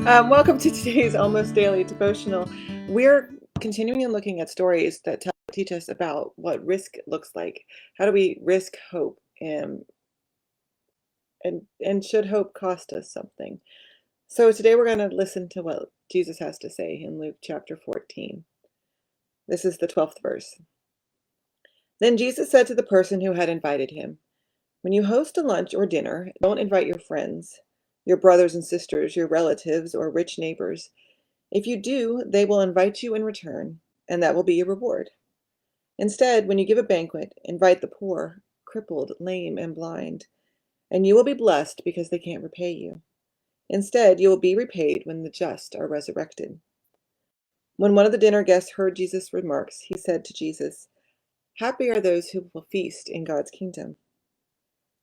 Welcome to today's Almost Daily Devotional. We're continuing and looking at stories that teach us about what risk looks like. How do we risk hope? And should hope cost us something? So today we're going to listen to what Jesus has to say in Luke chapter 14. This is the 12th verse. Then Jesus said to the person who had invited him, "When you host a lunch or dinner, don't invite your friends, your brothers and sisters, your relatives, or rich neighbors. If you do, they will invite you in return, and that will be your reward. Instead, when you give a banquet, invite the poor, crippled, lame, and blind, and you will be blessed because they can't repay you. Instead, you will be repaid when the just are resurrected." When one of the dinner guests heard Jesus' remarks, he said to Jesus, "Happy are those who will feast in God's kingdom."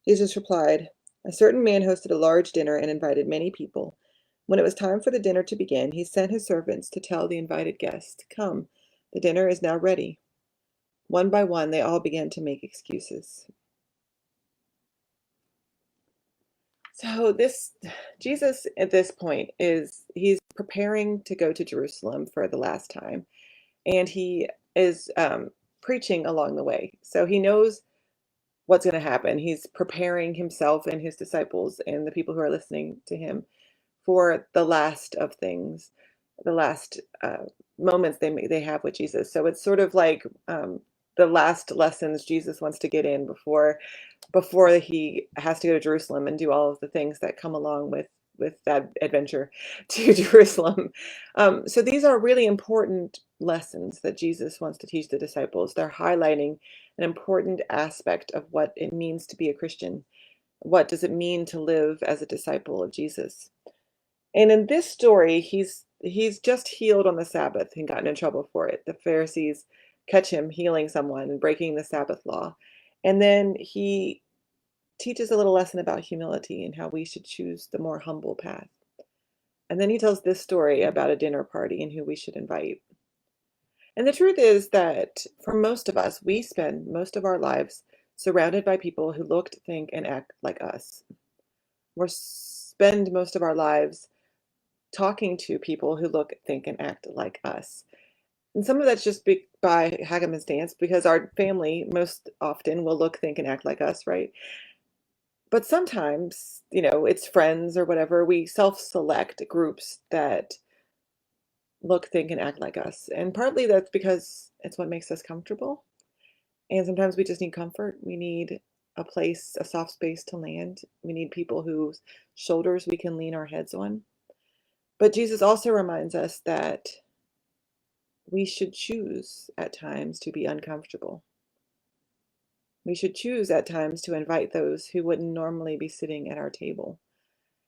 Jesus replied, "A certain man hosted a large dinner and invited many people. When it was time for the dinner to begin, he sent his servants to tell the invited guests, 'Come, the dinner is now ready.' One by one, they all began to make excuses." So this Jesus at this point he's preparing to go to Jerusalem for the last time, and he is preaching along the way. So he knows what's going to happen. He's preparing himself and his disciples and the people who are listening to him for the last of things, the last moments they have with Jesus. So it's sort of like the last lessons Jesus wants to get in before he has to go to Jerusalem and do all of the things that come along with that adventure to Jerusalem. So these are really important lessons that Jesus wants to teach the disciples. They're highlighting an important aspect of what it means to be a Christian. What does it mean to live as a disciple of Jesus? And in this story, he's just healed on the Sabbath and gotten in trouble for it. The Pharisees catch him healing someone and breaking the Sabbath law. And then he teaches a little lesson about humility and how we should choose the more humble path. And then he tells this story about a dinner party and who we should invite. And the truth is that for most of us, we spend most of our lives surrounded by people who look, think, and act like us. We spend most of our lives talking to people who look, think, and act like us. And some of that's just by happenstance because our family most often will look, think, and act like us, right? But sometimes, it's friends or whatever, we self-select groups that look, think, and act like us. And partly that's because it's what makes us comfortable. And sometimes we just need comfort. We need a place, a soft space to land. We need people whose shoulders we can lean our heads on. But Jesus also reminds us that we should choose at times to be uncomfortable. We should choose at times to invite those who wouldn't normally be sitting at our table.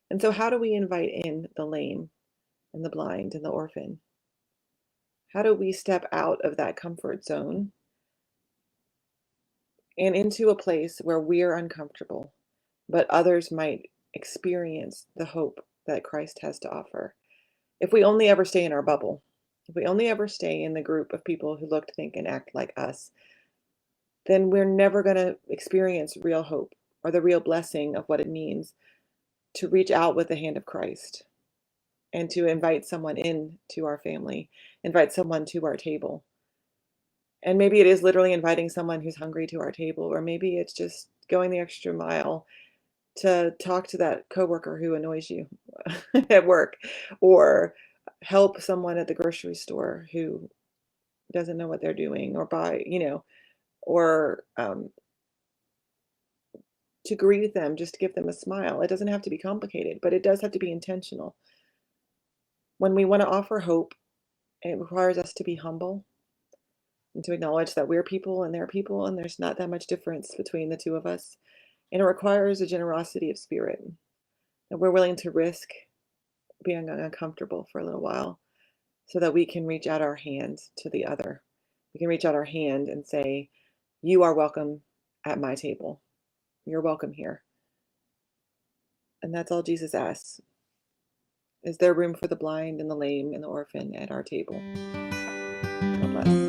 And so, how do we invite in the lame and the blind and the orphan? How do we step out of that comfort zone and into a place where we're uncomfortable, but others might experience the hope that Christ has to offer? If we only ever stay in our bubble, if we only ever stay in the group of people who look, think, and act like us, then we're never going to experience real hope or the real blessing of what it means to reach out with the hand of Christ and to invite someone in to our family, invite someone to our table. And maybe it is literally inviting someone who's hungry to our table, or maybe it's just going the extra mile to talk to that coworker who annoys you at work, or help someone at the grocery store who doesn't know what they're doing, or or to greet them, just to give them a smile. It doesn't have to be complicated, but it does have to be intentional. When we want to offer hope, it requires us to be humble and to acknowledge that we're people and they're people, and there's not that much difference between the two of us. And it requires a generosity of spirit that we're willing to risk being uncomfortable for a little while so that we can reach out our hand to the other. We can reach out our hand and say, "You are welcome at my table. You're welcome here." And that's all Jesus asks. Is there room for the blind and the lame and the orphan at our table? God bless.